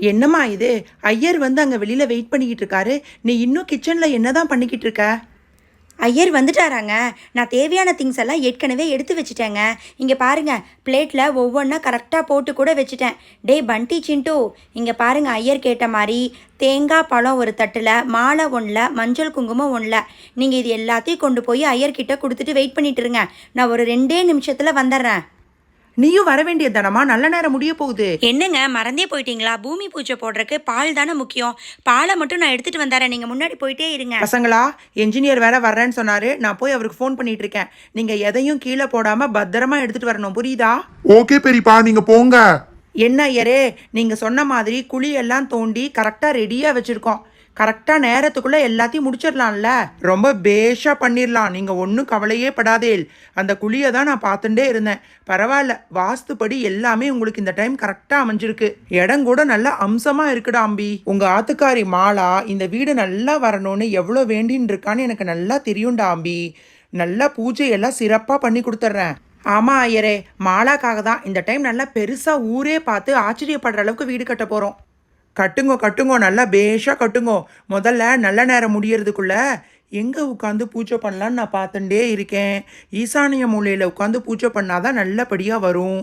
என்னம்மா இது? ஐயர் வந்து அங்க வெளியில வெயிட் பண்ணிக்கிட்டு இருக்காரு. நீ இன்னும் கிச்சன்ல என்னதான் பண்ணிக்கிட்டு இருக்க? ஐயர் வந்துட்டாராங்க. நான் தேவையான திங்ஸ் எல்லாம் ஏற்கனவே எடுத்து வச்சுட்டேங்க. இங்கே பாருங்க, பிளேட்டில் ஒவ்வொன்றா கரெக்டாக போட்டு கூட வச்சுட்டேன். டேய் பண்டி சிண்டு, இங்கே பாருங்க, ஐயர் கேட்ட மாதிரி தேங்காய் பழம் ஒரு தட்டில், மாலை ஒன்றில், மஞ்சள் குங்குமம் ஒன்றில். நீங்கள் இது எல்லாத்தையும் கொண்டு போய் ஐயர்கிட்ட கொடுத்துட்டு வெயிட் பண்ணிட்டு இருங்க. நான் ஒரு 2 நிமிஷத்தில் வந்துடுறேன். நீயும் வர வேண்டியது தானம்மா, நல்ல நேரம் முடிய போகுது. என்னங்க மறந்தே போயிட்டீங்களா? பூமி பூஜை போடுறதுக்கு பால் தானே முக்கியம். பாலை மட்டும் நான் எடுத்துகிட்டு வந்துடுறேன். நீங்கள் முன்னாடி போயிட்டே இருங்க. பசங்களா, என்ஜினியர் வேற வர்றேன்னு சொன்னாரு. நான் போய் அவருக்கு ஃபோன் பண்ணிட்டு இருக்கேன். நீங்க எதையும் கீழே போடாம பத்திரமா எடுத்துட்டு வரணும், புரியுதா? ஓகே பெரியப்பா, நீங்க போங்க. என்ன ஐயரே, நீங்க சொன்ன மாதிரி குழியெல்லாம் தோண்டி கரெக்டா ரெடியா வச்சிருக்கோம். கரெக்டா நேரத்துக்குள்ள எல்லாத்தையும் முடிச்சிடலாம்ல. ரொம்ப பேஷா பண்ணிடலாம். நீங்க ஒன்றும் கவலையே படாதேல். அந்த குழியை தான் நான் பார்த்துட்டே இருந்தேன். பரவாயில்ல, வாஸ்துப்படி எல்லாமே உங்களுக்கு இந்த டைம் கரெக்டா அமைஞ்சிருக்கு. இடம் கூட நல்லா அம்சமா இருக்குடா அம்பி. உங்க ஆத்துக்காரி மாலா இந்த வீடு நல்லா வரணும்னு எவ்வளோ வேண்டின்னு இருக்கான்னு எனக்கு நல்லா தெரியும்டா அம்பி. நல்லா பூஜையெல்லாம் சிறப்பா பண்ணி கொடுத்துட்றேன். ஆமா ஐயரே, மாலாக்காக தான் இந்த டைம் நல்லா பெருசா ஊரே பார்த்து ஆச்சரியப்படுற அளவுக்கு வீடு கட்ட போறோம். கட்டுங்கோ கட்டுங்கோ, நல்லா பேஷா கட்டுங்கோ. முதல்ல நல்ல நேரம் முடியறதுக்குள்ள எங்கே உட்காந்து பூஜை பண்ணலான்னு நான் பார்த்துட்டே இருக்கேன். ஈசானிய மூலையில் உட்காந்து பூஜை பண்ணாதான் நல்லபடியாக வரும்.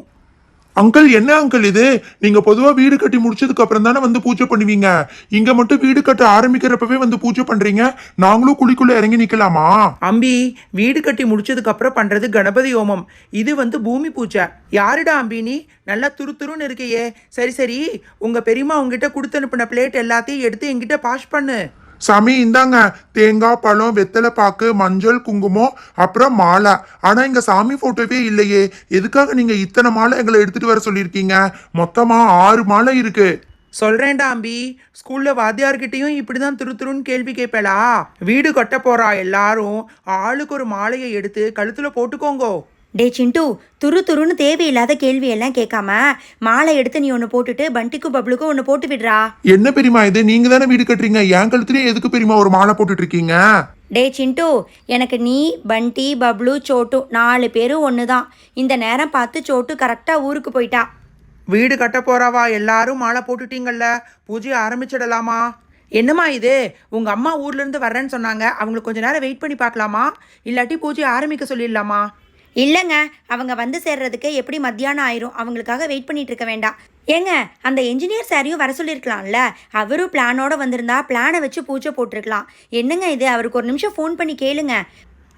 அங்கிள், என்ன அங்கிள் இது? நீங்க பொதுவா வீடு கட்டி முடிச்சதுக்கு அப்புறம் தானே வந்து பூஜை பண்ணுவீங்க. இங்க மட்டும் வீடு கட்ட ஆரம்பிக்கிறப்பவே வந்து பூஜை பண்றீங்க. நாங்களும் குழிக்குள்ள இறங்கி நிக்கலாமா? அம்பி, வீடு கட்டி முடிச்சதுக்கு அப்புறம் பண்றது கணபதி ஹோமம். இது வந்து பூமி பூஜை. யாருடா அம்பி நீ? நல்லா துருத்துருன்னு இருக்கையே. சரி சரி, உங்க பெரியம்மா உங்ககிட்ட கொடுத்து அனுப்பின பிளேட் எல்லாத்தையும் எடுத்து என்கிட்ட பாஷ் பண்ணு. சாமி இந்தாங்க, தேங்காய் பழம், வெத்தலை பாக்கு, மஞ்சள் குங்குமம், அப்புறம் மாலை. ஆனா இங்க சாமி போட்டோவே இல்லையே. எதுக்காக நீங்க இத்தனை மாலை எங்களை எடுத்துட்டு வர சொல்லியிருக்கீங்க? மொத்தமா 6 மாலை இருக்கு. சொல்றேன்டா அம்பி, ஸ்கூல்ல வாத்தியார்கிட்டையும் இப்படிதான் துருத்துருன்னு கேள்வி கேட்பேளா? வீடு கட்ட போறா எல்லாரும் ஆளுக்கு ஒரு மாலையை எடுத்து கழுத்துல போட்டுக்கோங்கோ. டே சிண்டு, துருன்னு தேவையில்லாத கேள்வியெல்லாம் கேட்காம மாலை எடுத்து நீ ஒன்று போட்டுட்டு பண்டிக்கும் பப்ளுக்கும் ஒன்று போட்டு விடுறா. என்ன பெரியமா இது? நீங்க தானே வீடு கட்டுறீங்க. என் கழுத்துலயும் எதுக்கு பெரியமா ஒரு மாலை போட்டுட்டு இருக்கீங்க? டே சிண்டு, எனக்கு நீ, பண்டி, பப்ளு, சோட்டு 4 பேரும் ஒன்று தான். இந்த நேரம் பார்த்து சோட்டு கரெக்டாக ஊருக்கு போயிட்டா. வீடு கட்ட போறாவா எல்லாரும் மாலை போட்டுட்டீங்கல்ல, பூஜையை ஆரம்பிச்சிடலாமா? என்னம்மா இது? உங்க அம்மா ஊர்ல இருந்து வர்றேன்னு சொன்னாங்க. அவங்களுக்கு கொஞ்ச நேரம் வெயிட் பண்ணி பார்க்கலாமா? இல்லாட்டி பூஜையை ஆரம்பிக்க சொல்லிடலாமா? இல்லைங்க, அவங்க வந்து சேர்றதுக்கு எப்படி மத்தியானம் ஆயிரும். அவங்களுக்காக வெயிட் பண்ணிட்டு இருக்க வேண்டாம். ஏங்க, அந்த என்ஜினியர் சாரையும் வர சொல்லியிருக்கலாம்ல. அவரும் பிளானோட வந்திருந்தா பிளானை வச்சு பூஜை போட்டிருக்கலாம். என்னங்க இது? அவருக்கு ஒரு நிமிஷம் ஃபோன் பண்ணி கேளுங்க.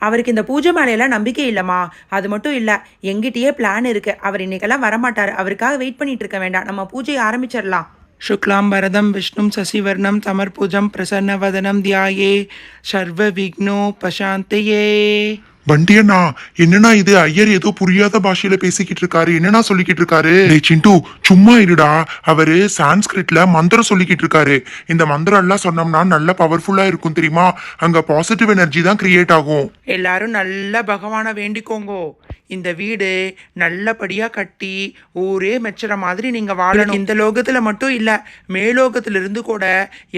அவருக்கு இந்த பூஜை மேலையெல்லாம் நம்பிக்கை இல்லைம்மா. அது மட்டும் இல்லை, எங்கிட்டயே பிளான் இருக்கு. அவர் இன்னைக்கெல்லாம் வரமாட்டார். அவருக்காக வெயிட் பண்ணிட்டு இருக்க வேண்டாம். நம்ம பூஜையை ஆரம்பிச்சிடலாம். சுக்லாம் பரதம் விஷ்ணும் சசிவர்ணம் சமர்பூஜம் பிரசன்னவதனம் தியாயே சர்வ விக்னோ பசாந்தையே. வண்டியண்ணா, என்னன்னா இது? ஐயர் ஏதோ புரியாத பாஷையில பேசிக்கிட்டு இருக்காரு. என்னன்னா சொல்லிக்கிட்டு இருக்காரு? டேய் சிண்டு, சும்மா இருடா. அவரு சான்ஸ்கிரிட்ல மந்திரம் சொல்லிக்கிட்டு இருக்காரு. இந்த மந்திரம் எல்லாம் சொன்னோம்னா நல்ல பவர்ஃபுல்லா இருக்கும் தெரியுமா? அங்க பாசிட்டிவ் எனர்ஜி தான் கிரியேட் ஆகும். எல்லாரும் நல்ல பகவானை வேண்டிக்கோங்கோ. இந்த வீடு நல்லபடியா கட்டி ஊரே மெச்சுற மாதிரி நீங்க வாழணும். இந்த லோகத்துல மட்டும் இல்ல, மேலோகத்துல இருந்து கூட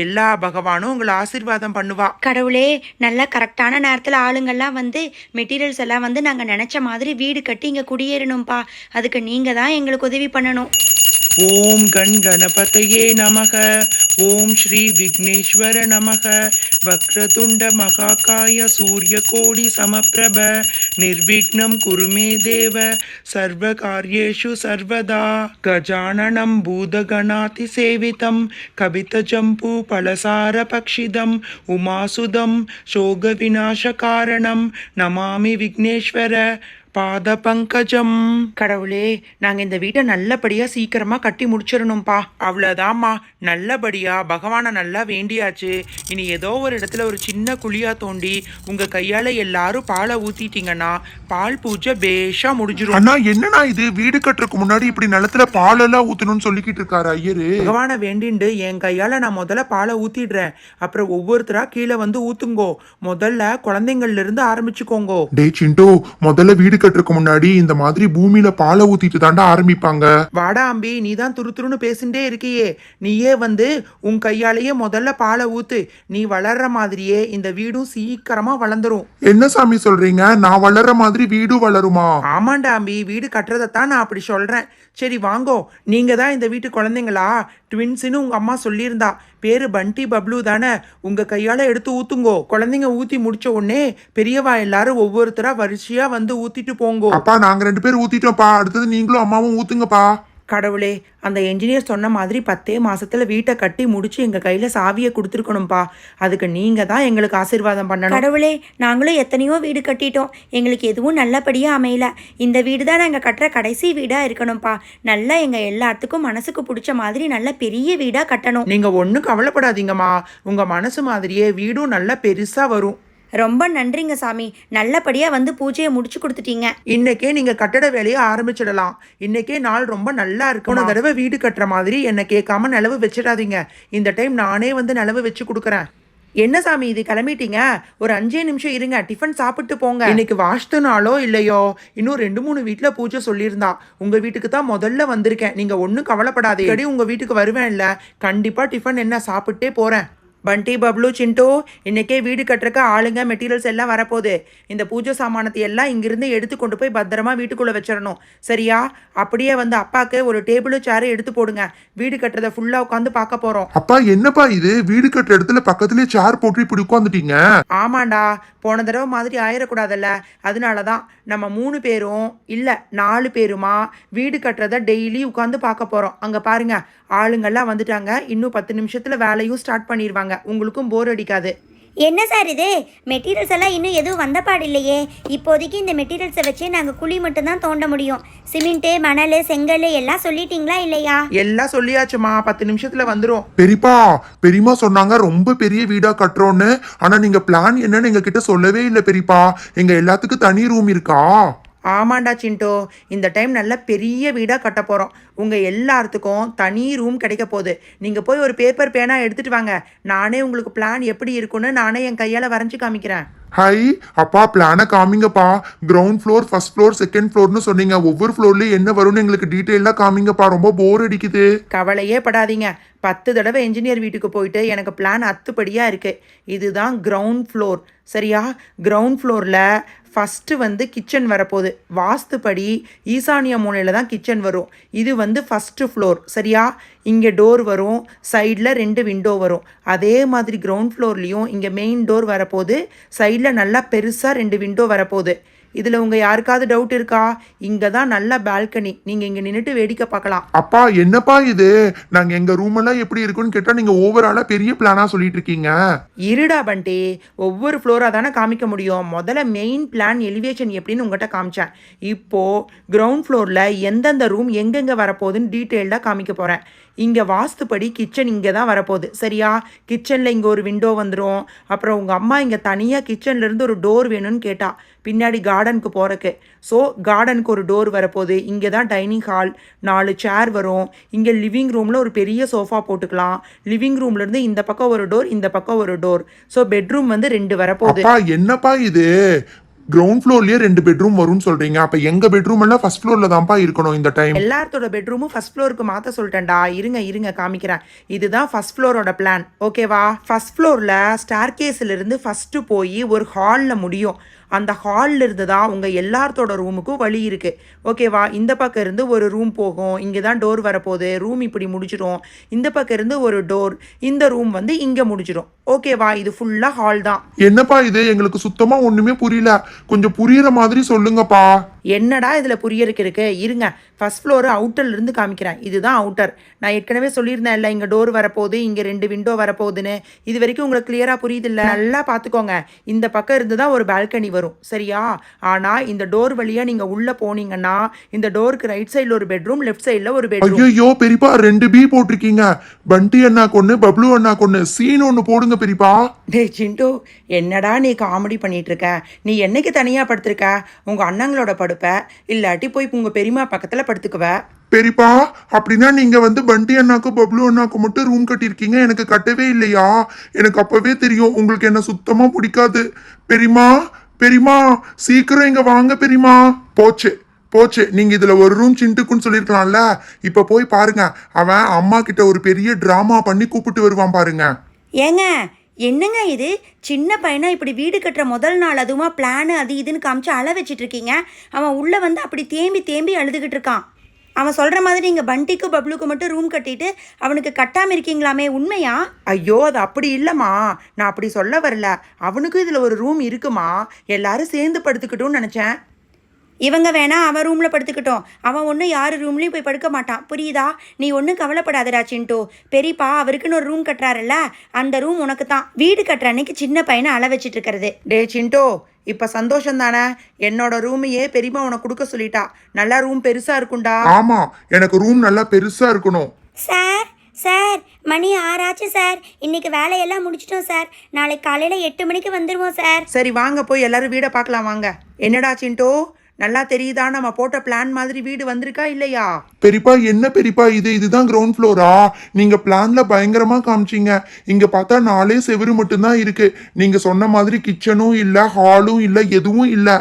எல்லா பகவானும் உங்களை ஆசீர்வாதம் பண்ணுவா. கடவுளே, நல்ல கரெக்டான நேரத்தில் ஆளுங்கள்லாம் வந்து மெட்டீரியல்ஸ் எல்லாம் வந்து நாங்கள் நினச்ச மாதிரி வீடு கட்டி இங்கே குடியேறணும்ப்பா. அதுக்கு நீங்கள் தான் எங்களுக்கு உதவி பண்ணணும். ஓம் கண் கணபதையே நமக. ஓம் ஸ்ரீ விக்னேஸ்வர நமக. வக்ரதுண்ட மகாகாய சூரிய கோடி சமப்பிரப நிர்விக்னம் குருமே தேவ சர்வ காரியேஷு சர்வதா. கஜானனம் பூதகணாதி சேவிதம் கபித ஜம்பு பலசார பக்ஷிதம் உமாசுதம் சோக விநாச காரணம் நமாமி விக்னேஸ்வர பாத பங்கஜம். கடவுளே, நாங்க இந்த வீட்டை நல்லபடியா சீக்கிரமா கட்டி முடிச்சிடணும்ப்பா. அவ்வளவுதாம்மா, நல்லபடியா பகவானை நல்லா வேண்டியாச்சு. இனி ஏதோ ஒரு இடத்துல ஒரு சின்ன குழியா தோண்டி உங்க கையால எல்லாரும் பாலை ஊத்திட்டீங்கன்னா பால் பூஜை பேஷா முடிஞ்சிடும். அண்ணா, என்னன்னா இது? வீடு கட்டுறதுக்கு முன்னாடி இப்படி நிலத்துல பால் எல்லாம் ஊத்தணும்னு சொல்லிக்கிட்டு இருக்காரு ஐயரு. பகவானை வேண்டிண்டு என் கையால நான் முதல்ல பாலை ஊத்திடுறேன். அப்புறம் ஒவ்வொருத்தரா கீழே வந்து ஊத்துங்கோ. முதல்ல குழந்தைங்கள்ல இருந்து ஆரம்பிச்சுக்கோங்கோ. டே சிண்டு, முதல்ல வீடு கட்டுறதுக்கு முன்னாடி இந்த மாதிரி பூமியில பாலை ஊத்திட்டு தாண்டா ஆரம்பிப்பாங்க. வாடா அம்பி, நீ தான் துருதுருன்னு பேசிட்டே இருக்கியே. நீயே வந்து உன் கையாலேயே முதல்ல பாலை ஊத்து. நீ வளர்ற மாதிரியே இந்த வீடும் சீக்கிரமா வளர்ந்துரும். என்ன சாமி சொல்றீங்க? நான் வளர்ற மாதிரி வீடு வளருமா? ஆமாண்டா அம்பி, வீடு கட்டுறதைத்தான் நான் அப்படி சொல்றேன். சரி வாங்கோ, நீங்க தான் இந்த வீட்டு குழந்தைங்களா? ட்வின்ஸ்னு உங்க அம்மா சொல்லியிருந்தா. பேரு பண்டி பப்ளு தானே? உங்க கையால எடுத்து ஊத்துங்கோ. குழந்தைங்க ஊத்தி முடிச்ச உடனே பெரியவா எல்லாரும் ஒவ்வொருத்தரா வரிசையா வந்து ஊத்திட்டு போங்கோ. அப்பா நாங்க 2 பேர் ஊத்திட்டோம்ப்பா. அடுத்தது நீங்களும் அம்மாவும் ஊத்துங்கப்பா. கடவுளே, அந்த என்ஜினியர் சொன்ன மாதிரி 10 மாசத்துல வீட்டை கட்டி முடிச்சு எங்க கையில சாவியை கொடுத்துருக்கணும்ப்பா. அதுக்கு நீங்க தான் எங்களுக்கு ஆசீர்வாதம் பண்ணணும். கடவுளே, நாங்களும் எத்தனையோ வீடு கட்டிட்டோம், எங்களுக்கு எதுவும் நல்லபடியாக அமையல. இந்த வீடு தான் நாங்கள் கட்டுற கடைசி வீடாக இருக்கணும்ப்பா. நல்லா எங்கள் எல்லாத்துக்கும் மனசுக்கு பிடிச்ச மாதிரி நல்ல பெரிய வீடாக கட்டணும். நீங்க ஒன்றும் கவலைப்படாதீங்கம்மா. உங்க மனசு மாதிரியே வீடும் நல்லா பெருசா வரும். ரொம்ப நன்றிங்க சாமி, நல்லபடியாக வந்து பூஜையை முடிச்சு கொடுத்துட்டீங்க. இன்னைக்கே நீங்க கட்டட வேலையை ஆரம்பிச்சிடலாம். இன்னைக்கே நாள் ரொம்ப நல்லா இருக்கு. போன தடவை வீடு கட்டுற மாதிரி என்ன கேட்காம நிலவு வச்சிடாதீங்க. இந்த டைம் நானே வந்து நிலவு வச்சு கொடுக்குறேன். என்ன சாமி இது, கிளம்பிட்டீங்க? ஒரு 5 நிமிஷம் இருங்க, டிஃபன் சாப்பிட்டு போங்க. இன்னைக்கு வாஸ்து நாளோ இல்லையோ, இன்னும் 2-3 வீட்டுல பூஜை சொல்லியிருந்தா. உங்க வீட்டுக்கு தான் முதல்ல வந்திருக்கேன். நீங்க ஒன்றும் கவலைப்படாதே. உங்க வீட்டுக்கு வருவேன் இல்ல, கண்டிப்பா டிஃபன் என்ன சாப்பிட்டே போறேன். பண்டி பப்ளு சிண்டு, இன்னைக்கே வீடு கட்டுறக்க ஆளுங்க மெட்டீரியல்ஸ் எல்லாம் வரப்போகுது. இந்த பூஜை சாமானத்தை எல்லாம் இங்கிருந்து எடுத்து கொண்டு போய் பத்திரமா வீட்டுக்குள்ளே வச்சிடணும், சரியா? அப்படியே வந்து அப்பாவுக்கு ஒரு டேபிளும் சேரும் எடுத்து போடுங்க. வீடு கட்டுறதை ஃபுல்லாக உட்காந்து பார்க்க போகிறோம். அப்பா என்னப்பா இது, வீடு கட்டுற இடத்துல பக்கத்துலேயே சேர் போட்டு இப்படி உட்காந்துட்டீங்க? ஆமாண்டா, போன தடவை மாதிரி ஆயிடக்கூடாதுல்ல, அதனால தான் நம்ம 3 பேரும் இல்லை 4 பேருமா வீடு கட்டுறதை டெய்லி உட்காந்து பார்க்க போகிறோம். அங்கே பாருங்க, ஆளுங்கள்லாம் வந்துட்டாங்க. இன்னும் 10 நிமிஷத்தில் வேலையும் ஸ்டார்ட் பண்ணிடுவாங்க. உங்களுக்கும் போர் அடிக்காது. என்ன சார் இது, மெட்டீரியல்ஸ் எல்லாம் இன்னும் எதுவும் வந்த பாடு இல்லையே? இப்போதைக்கு இந்த மெட்டீரியல்ஸை வச்சு நாங்கள் குழி மட்டும்தான் தோண்ட முடியும். சிமெண்ட்டு, மணல், செங்கல் எல்லாம் சொல்லிட்டீங்களா இல்லையா? எல்லாம் சொல்லியாச்சுமா, 10 நிமிஷத்தில் வந்துடும். பெரியப்பா, பெரியம்மா சொன்னாங்க ரொம்ப பெரிய வீடா கட்டுறோன்னு. ஆனா நீங்க பிளான் என்னன்னு எங்க கிட்ட சொல்லவே இல்லை பெரியப்பா. எங்க எல்லாத்துக்கும் தனி ரூம் இருக்கா? ஆமாண்டா சிண்டோ, இந்த டைம் நல்ல பெரிய வீடாக கட்ட போகிறோம். உங்கள் எல்லாத்துக்கும் தனி ரூம் கிடைக்க போகுது. நீங்கள் போய் ஒரு பேப்பர் பேனா எடுத்துகிட்டு வாங்க. நானே உங்களுக்கு பிளான் எப்படி இருக்குன்னு நானே என் கையால் வரைஞ்சி காமிக்கிறேன். ஹை அப்பா, பிளான காமிங்கப்பா. Ground floor, first floor, second ஃப்ளோர்னு சொன்னீங்க. ஒவ்வொரு ஃப்ளோர்லயும் என்ன வரும்னு எங்களுக்கு டீட்டெயிலாக காமிங்கப்பா. ரொம்ப போர் அடிக்குது. கவலையே படாதீங்க. 10 தடவை என்ஜினியர் வீட்டுக்கு போயிட்டு எனக்கு பிளான் அத்துப்படியாக இருக்குது. இதுதான் கிரவுண்ட் ஃப்ளோர், சரியா? கிரவுண்ட் ஃப்ளோரில் ஃபஸ்ட்டு வந்து கிச்சன் வரப்போகுது. வாஸ்துப்படி ஈசானிய மூலையில் தான் கிச்சன் வரும். இது வந்து ஃபஸ்ட்டு ஃப்ளோர், சரியா? இங்கே டோர் வரும், சைடில் 2 விண்டோ வரும். அதே மாதிரி கிரவுண்ட் ஃப்ளோர்லேயும் இங்கே மெயின் டோர் வரப்போகுது, சைடில் நல்லா பெருசாக 2 விண்டோ வரப்போகுது. இதில் உங்கள் யாருக்காவது டவுட் இருக்கா? இங்கே தான் நல்ல பால்கனி. நீங்கள் இங்கே நின்றுட்டு வேடிக்கை பார்க்கலாம். அப்பா என்னப்பா இது, நாங்கள் எங்கள் ரூம் எல்லாம் எப்படி இருக்குன்னு கேட்டால் நீங்கள் ஓவராலாக பெரிய பிளானாக சொல்லிட்டு இருக்கீங்க. இருடா பண்டி, ஒவ்வொரு ஃப்ளோராக தானே காமிக்க முடியும். முதல்ல மெயின் பிளான் எலிவேஷன் எப்படின்னு உங்கள்கிட்ட காமிச்சேன். இப்போது கிரவுண்ட் ஃப்ளோரில் எந்தெந்த ரூம் எங்கெங்கே வரப்போகுதுன்னு டீட்டெயில்டாக காமிக்க போகிறேன். இங்கே வாஸ்துப்படி கிச்சன் இங்கே தான் வரப்போகுது, சரியா? கிச்சனில் இங்கே ஒரு விண்டோ வந்துடும். அப்புறம் உங்கள் அம்மா இங்கே தனியாக கிச்சன்லேருந்து ஒரு டோர் வேணும்னு கேட்டா, பின்னாடி கார்டனுக்கு போகிறக்கு. ஸோ கார்டனுக்கு ஒரு டோர் வரப்போகுது. இங்கே தான் டைனிங் ஹால், 4 சேர் வரும். இங்கே லிவிங் ரூமில் ஒரு பெரிய சோஃபா போட்டுக்கலாம். லிவிங் ரூம்லேருந்து இந்த பக்கம் ஒரு டோர், இந்த பக்கம் ஒரு டோர். ஸோ பெட்ரூம் வந்து 2 வரப்போகுது. அப்பா என்னப்பா இது, கிரவுண்ட் ஃப்ளோர்லயே 2 பெட்ரூம் வரும்னு சொல்றீங்க. அப்ப எங்க பெட்ரூம் எல்லாம் ஃபர்ஸ்ட் ஃப்ளோர்ல தான்ப்பா இருக்கணும் இந்த டைம். எல்லாத்தோட பெட்ரூமும் ஃபர்ஸ்ட் ஃப்ளோருக்கு மாற்ற சொல்லிட்டேன்டா. இருங்க காமிக்கிறேன். இதுதான் ஃபர்ஸ்ட் ஃப்ளோரோட பிளான், ஓகேவா? ஃபர்ஸ்ட் ஃப்ளோரில் ஸ்டார் கேஸ்லேருந்து ஃபஸ்ட்டு போய் ஒரு ஹாலில் முடியும். அந்த ஹாலில் இருந்து தான் உங்கள் எல்லாத்தோட ரூமுக்கும் வழி இருக்குது, ஓகேவா? இந்த பக்கம் இருந்து ஒரு ரூம் போகும். இங்கே தான் டோர் வரப்போகுது. ரூம் இப்படி முடிச்சிடும். இந்த பக்கம் இருந்து ஒரு டோர், இந்த ரூம் வந்து இங்கே முடிச்சிடும், ஓகேவா? இது ஃபுல்லாக ஹால் தான். என்னப்பா இது, எங்களுக்கு சுத்தமா ஒண்ணுமே புரியல. கொஞ்சம் புரியுற மாதிரி சொல்லுங்கப்பா. என்னடா இதில் புரியறதுக்கு இருக்கு? இருங்க, ஃபர்ஸ்ட் ஃப்ளோர் அவுட்டர்லேருந்து காமிக்கிறேன். இதுதான் அவுட்டர். நான் ஏற்கனவே சொல்லியிருந்தேன் இல்லை, இங்கே டோர் வரப்போகுது, இங்கே 2 விண்டோ வரப்போகுதுன்னு. இது வரைக்கும் உங்களுக்கு கிளியராக புரியுதில்ல? நல்லா பார்த்துக்கோங்க. இந்த பக்கம் இருந்து தான் ஒரு பால்கனி வரும், சரியா? ஆனால் இந்த டோர் வழியாக நீங்கள் உள்ளே போனீங்கன்னா இந்த டோருக்கு ரைட் சைடில் ஒரு பெட்ரூம், லெஃப்ட் சைடில் ஒரு பெட்ரூம். ஐயோ பெரியப்பா, 2 பி போட்டிருக்கீங்க. பண்டி அண்ணா கொன்னு, பப்ளு அண்ணா கொன்னு, சீன் ஒன்று போடுங்க பெரியப்பா. டே சிண்டு, என்னடா நீ காமெடி பண்ணிட்டு இருக்க? நீ என்னைக்கு தனியாக படுத்திருக்க? உங்கள் அண்ணங்களோட படுப்ப, இல்லாட்டி போய் உங்கள் பெரியம்மா பக்கத்தில் படுத்துக்குவ. பெரியப்பா, அப்படின்னா நீங்க வந்து பண்டி அண்ணாக்கும் பப்ளு அண்ணாக்கும் மட்டும் ரூம் கட்டியிருக்கீங்க, எனக்கு கட்டவே இல்லையா? எனக்கு அப்பவே தெரியும் உங்களுக்கு என்ன சுத்தமா பிடிக்காது. பெரியம்மா, பெரியமா சீக்கிரம் இங்க வாங்க பெரியமா. போச்சு போச்சு, நீங்க இதுல ஒரு ரூம் சிண்டுக்குன்னு சொல்லிருக்கலாம்ல. இப்ப போய் பாருங்க, அவன் அம்மா கிட்ட ஒரு பெரிய டிராமா பண்ணி கூப்பிட்டு வருவான் பாருங்க. ஏங்க என்னங்க இது, சின்ன பையனா இப்படி வீடு கட்டுற முதல் நாள் அதுவுமா பிளானு அது இதுன்னு காமிச்சு அழ வச்சிட்டு இருக்கீங்க. அவன் உள்ளே வந்து அப்படி தேம்பி தேம்பி அழுதுகிட்டு இருக்கான். அவன் சொல்கிற மாதிரி நீங்கள் பண்டிக்கும் பப்ளுக்கும் மட்டும் ரூம் கட்டிட்டு அவனுக்கு கட்டாமல் இருக்கீங்களாமே, உண்மையா? ஐயோ அது அப்படி இல்லைம்மா, நான் அப்படி சொல்ல வரல. அவனுக்கும் இதில் ஒரு ரூம் இருக்குமா, எல்லாரும் சேர்ந்து படுத்துக்கிட்டோன்னு நினச்சேன். இவங்க வேணா அவன் ரூமில் படுத்துக்கிட்டோம், அவன் ஒன்றும் யார் ரூம்லேயும் போய் படுக்க மாட்டான், புரியுதா? நீ ஒன்றும் கவலைப்படாதடா சிண்டு. பெரியப்பா அவருக்குன்னு ஒரு ரூம் கட்டுறாருல்ல, அந்த ரூம் உனக்கு தான். வீடு கட்டுற அன்னைக்கு சின்ன பையனை அழ வச்சிட்டு இருக்கிறது. டே சிண்டோ, இப்போ சந்தோஷம் தானே? என்னோட ரூமையே பெரியம்மா உனக்கு கொடுக்க சொல்லிட்டா. நல்லா ரூம் பெருசாக இருக்கும்டா. ஆமா, எனக்கு ரூம் நல்லா பெருசா இருக்கணும். சார் சார் மணி 6 ஆச்சு சார். இன்னைக்கு வேலையெல்லாம் முடிச்சிட்டோம் சார். நாளைக்கு காலையில் 8 மணிக்கு வந்துடுவோம் சார். சரி வாங்க போய் எல்லாரும் வீடை பார்க்கலாம் வாங்க. என்னடா சிண்டோ, நல்லா தெரியுதா நம்ம போட்ட பிளான் மாதிரி வீடு வந்திருக்கா இல்லையா? பெரியப்பா என்ன பெரியப்பா இதுதான் கிரவுண்ட் ஃப்ளோரா? நீங்க பிளான்ல பயங்கரமா காமிச்சீங்க. இங்க பார்த்தா 4 செவுரு மட்டும்தான் இருக்கு. நீங்க சொன்ன மாதிரி கிச்சனும் இல்ல, ஹாலும் இல்ல, எதுவும் இல்ல.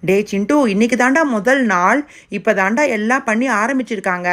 டே சிண்டு, இன்னைக்கு தாண்டா முதல் நாள். இப்போ தாண்டா எல்லாம் பண்ணி ஆரம்பிச்சிருக்காங்க.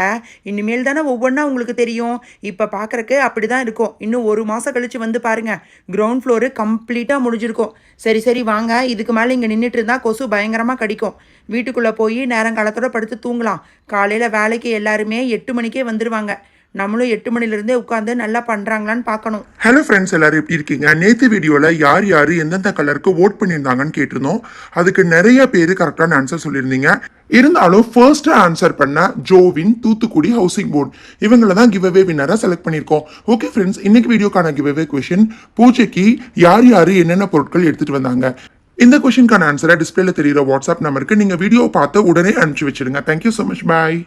இனிமேல் தானே ஒவ்வொன்றா உங்களுக்கு தெரியும். இப்போ பார்க்குறக்கு அப்படி தான் இருக்கும். இன்னும் 1 மாதம் கழிச்சு வந்து பாருங்க, கிரவுண்ட் ஃப்ளோரு கம்ப்ளீட்டாக முடிஞ்சிருக்கும். சரி சரி வாங்க, இதுக்கு மேலே இங்கே நின்றுட்டு இருந்தால் கொசு பயங்கரமாக கடிக்கும். வீட்டுக்குள்ளே போய் நேரங்காலத்தோட படுத்து தூங்கலாம். காலையில் வேலைக்கு எல்லாருமே 8 மணிக்கே வந்துடுவாங்க. நம்மளும் 8 மணிலேருந்தே உட்காந்து நல்லா பண்ணுறாங்களான்னு பார்க்கணும். ஹலோ ஃப்ரெண்ட்ஸ், எல்லாரும் எப்படி இருக்கீங்க? நேற்று வீடியோவில் யார் யார் எந்தெந்த கலருக்கு ஓட் பண்ணியிருந்தாங்கன்னு கேட்டிருந்தோம். அதுக்கு நிறைய பேர் கரெக்டான ஆன்சர் சொல்லியிருந்தீங்க. இருந்தாலும் ஃபர்ஸ்ட் ஆன்சர் பண்ண ஜோவின் தூத்துக்குடி ஹவுசிங் போர்டு, இவங்கள தான் கிவ் அவே வின்னராக செலக்ட் பண்ணியிருக்கோம். ஓகே ஃப்ரெண்ட்ஸ், இன்னைக்கு வீடியோக்கான கிவ் அவே கொஷின், பூஜைக்கு யார் யார் என்னென்ன பொருட்கள் எடுத்துகிட்டு வந்தாங்க. இந்த கொஷினுக்கான ஆன்சரை டிஸ்பிளேல தெரியுற வாட்ஸ்அப் நம்பருக்கு நீங்கள் வீடியோ பார்த்து உடனே அனுப்பிச்சு வச்சிடுங்க. தேங்க்யூ ஸோ மச், பாய்.